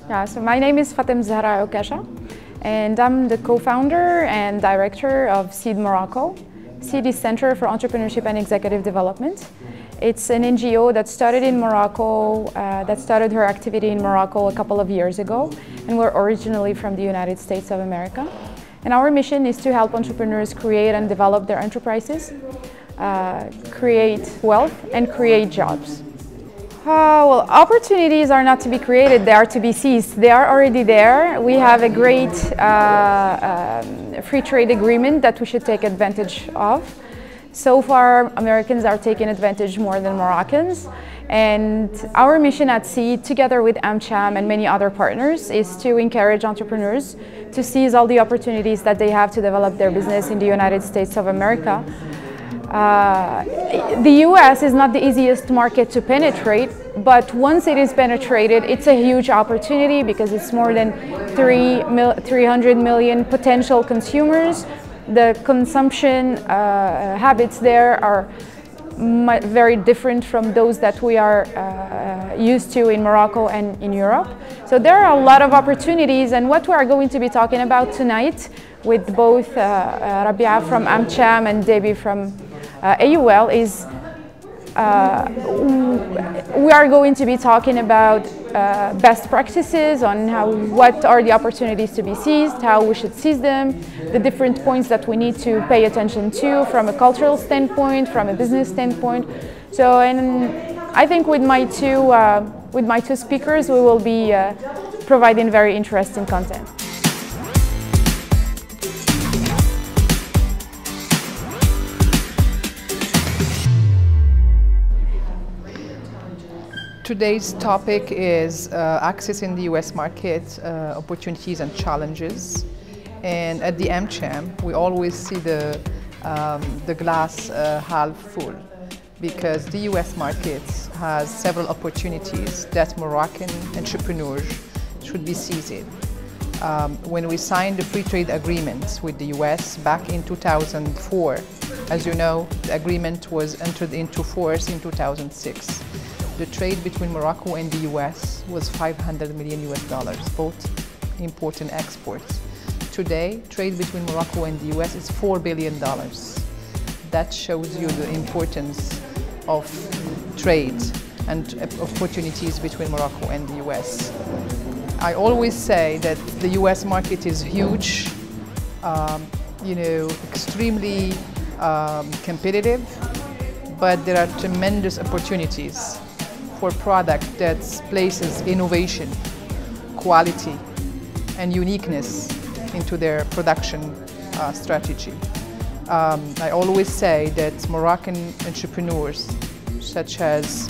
Yeah, so my name is Fatim Ezzahra OUKACHA, and I'm the co-founder and director of SEED Morocco. SEED is Center for Entrepreneurship and Executive Development. It's an NGO that started in Morocco, that started her activity in Morocco a couple of years ago, and we're originally from the United States of America. And our mission is to help entrepreneurs create and develop their enterprises, create wealth, and create jobs. Well, opportunities are not to be created, they are to be seized. They are already there. We have a great free trade agreement that we should take advantage of. So far, Americans are taking advantage more than Moroccans. And our mission at SEED, together with AMCHAM and many other partners, is to encourage entrepreneurs to seize all the opportunities that they have to develop their business in the United States of America. The US is not the easiest market to penetrate, but once it is penetrated, it's a huge opportunity because it's more than 300 million potential consumers. The consumption habits there are very different from those that we are used to in Morocco and in Europe. So there are a lot of opportunities, and what we are going to be talking about tonight with both Rabia from AMCHAM and Debbie from AUL is we are going to be talking about best practices on what are the opportunities to be seized, how we should seize them, the different points that we need to pay attention to from a cultural standpoint, from a business standpoint. So, and I think with my two speakers, we will be providing very interesting content. Today's topic is accessing the US market, opportunities and challenges. And at the AMCHAM, we always see the glass half full, because the US market has several opportunities that Moroccan entrepreneurs should be seizing. When we signed the free trade agreement with the US back in 2004, as you know, the agreement was entered into force in 2006. The trade between Morocco and the US was $500 million, both import and exports. Today, trade between Morocco and the US is $4 billion. That shows you the importance of trade and opportunities between Morocco and the US. I always say that the US market is huge, extremely competitive, but there are tremendous opportunities for product that places innovation, quality, and uniqueness into their production strategy. I always say that Moroccan entrepreneurs, such as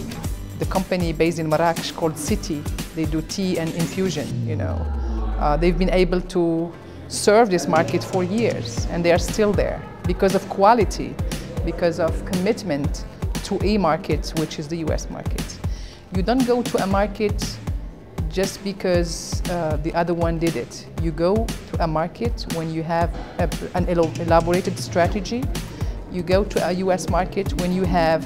the company based in Marrakech called City, they do tea and infusion, they've been able to serve this market for years, and they are still there because of quality, because of commitment to a market, which is the US market. You don't go to a market just because the other one did it. You go to a market when you have an elaborated strategy. You go to a US market when you have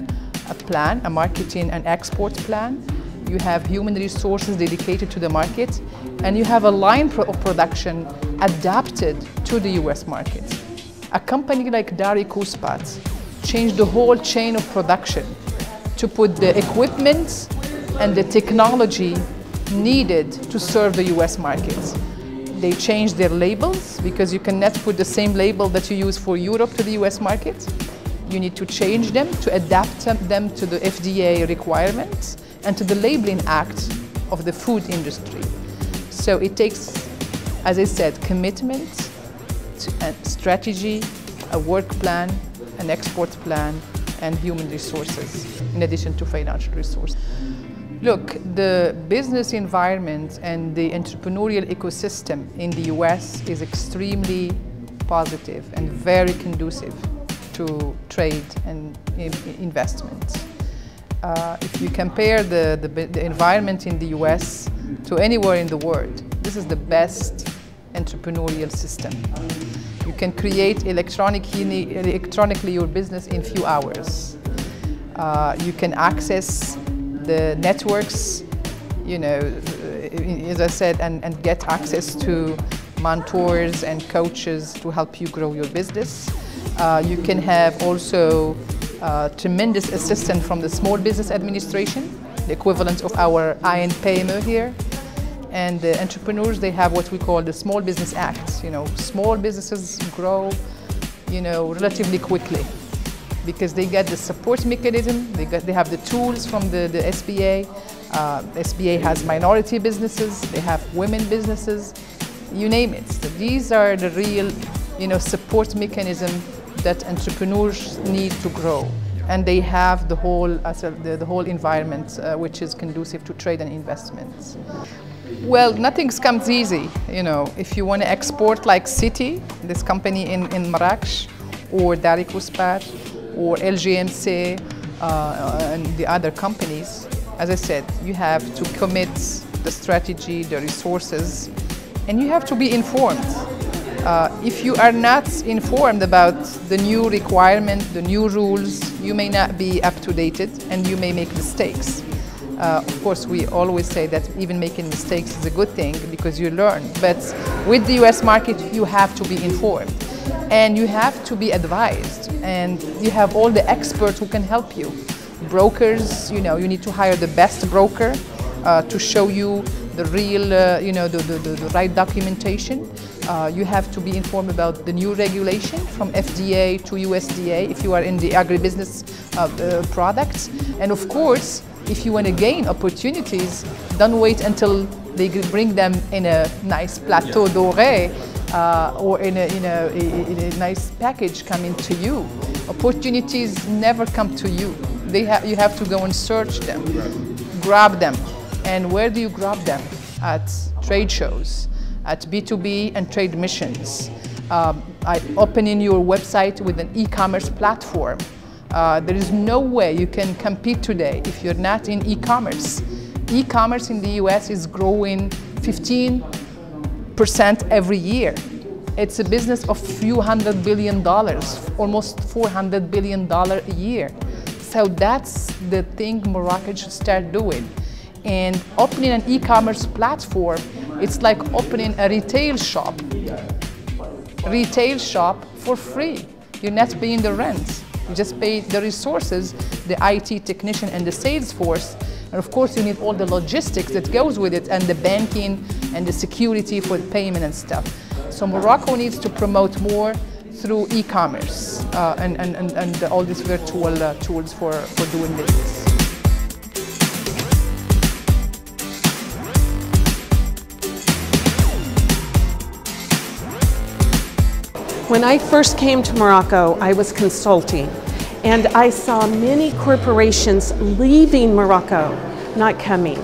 a plan, a marketing and export plan. You have human resources dedicated to the market, and you have a line of production adapted to the US market. A company like Dari Kuspat changed the whole chain of production to put the equipment and the technology needed to serve the US market. They changed their labels, because you cannot put the same label that you use for Europe to the US market. You need to change them to adapt them to the FDA requirements and to the Labeling Act of the food industry. So it takes, as I said, commitment, a strategy, a work plan, an export plan, and human resources, in addition to financial resources. Look, the business environment and the entrepreneurial ecosystem in the US is extremely positive and very conducive to trade and investment. If you compare the environment in the US to anywhere in the world, this is the best entrepreneurial system. You can create electronically your business in few hours. You can access the networks, you know, as I said, and get access to mentors and coaches to help you grow your business. You can have also tremendous assistance from the Small Business Administration, the equivalent of our INPME here. And the entrepreneurs, they have what we call the Small Business Act. You know, small businesses grow, you know, relatively quickly because they get the support mechanism, they have the tools from the SBA. SBA has minority businesses, they have women businesses, you name it. So these are the real, you know, support mechanism that entrepreneurs need to grow. And they have the whole, the whole environment which is conducive to trade and investments. Well, nothing comes easy, you know. If you want to export like Citi, this company in Marrakech, or Dari Kuspat, or LGMC, and the other companies, as I said, you have to commit the strategy, the resources, and you have to be informed. If you are not informed about the new requirement, the new rules, you may not be up to date and you may make mistakes. Of course, we always say that even making mistakes is a good thing because you learn. But with the US market, you have to be informed and you have to be advised. And you have all the experts who can help you. Brokers, you know, you need to hire the best broker to show you the real, you know, the right documentation. You have to be informed about the new regulation from FDA to USDA if you are in the agribusiness products. And of course, if you want to gain opportunities, don't wait until they bring them in a nice plateau doré or in a nice package coming to you. Opportunities never come to you. You have to go and search them, grab them. And where do you grab them? At trade shows, at B2B and trade missions. Opening your website with an e-commerce platform. There is no way you can compete today if you're not in e-commerce. E-commerce in the US is growing 15% every year. It's a business of few $100 billion, almost $400 billion a year. So that's the thing Morocco should start doing. And opening an e-commerce platform, it's like opening a retail shop. Retail shop for free. You're not paying the rent. You just pay the resources, the IT technician and the sales force. And of course you need all the logistics that goes with it and the banking and the security for the payment and stuff. So Morocco needs to promote more through e-commerce and all these virtual tools for doing business. When I first came to Morocco, I was consulting, and I saw many corporations leaving Morocco, not coming.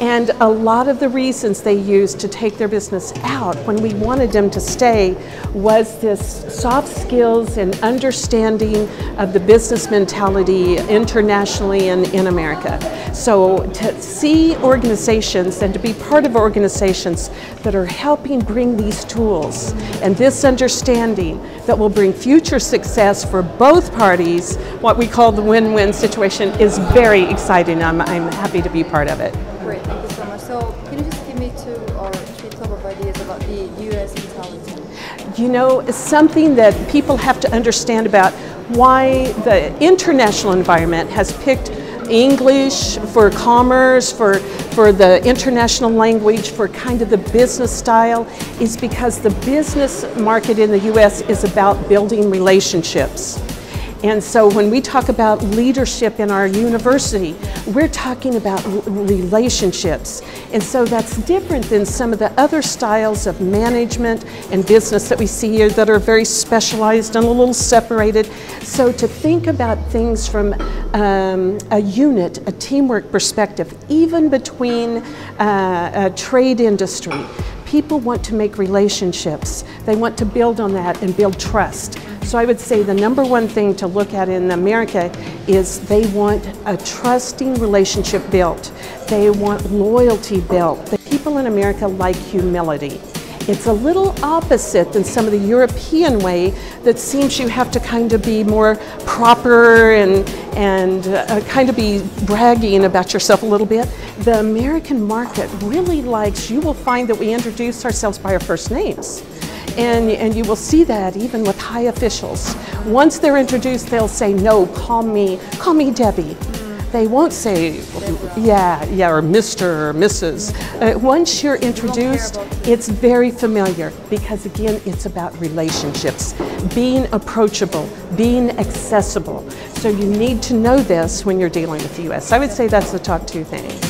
And a lot of the reasons they used to take their business out when we wanted them to stay was this soft skills and understanding of the business mentality internationally and in America. So to see organizations and to be part of organizations that are helping bring these tools and this understanding that will bring future success for both parties, what we call the win-win situation, is very exciting. I'm happy to be part of it. Great, thank you so much. So can you just give me two or three top of ideas about the US mentality? You know, it's something that people have to understand about why the international environment has picked English for commerce, for the international language, for kind of the business style, is because the business market in the US is about building relationships. And so when we talk about leadership in our university, we're talking about relationships. And so that's different than some of the other styles of management and business that we see here that are very specialized and a little separated. So to think about things from a unit, a teamwork perspective, even between a trade industry, people want to make relationships. They want to build on that and build trust. So I would say the number one thing to look at in America is they want a trusting relationship built. They want loyalty built. The people in America like humility. It's a little opposite than some of the European way that seems you have to kind of be more proper and kind of be bragging about yourself a little bit. The American market really likes, you will find that we introduce ourselves by our first names. And you will see that even with high officials. Once they're introduced, they'll say, no, call me Debbie. They won't say, yeah, or Mr. or Mrs. Once you're introduced, it's very familiar because again, it's about relationships, being approachable, being accessible. So you need to know this when you're dealing with the US. I would say that's the top two things.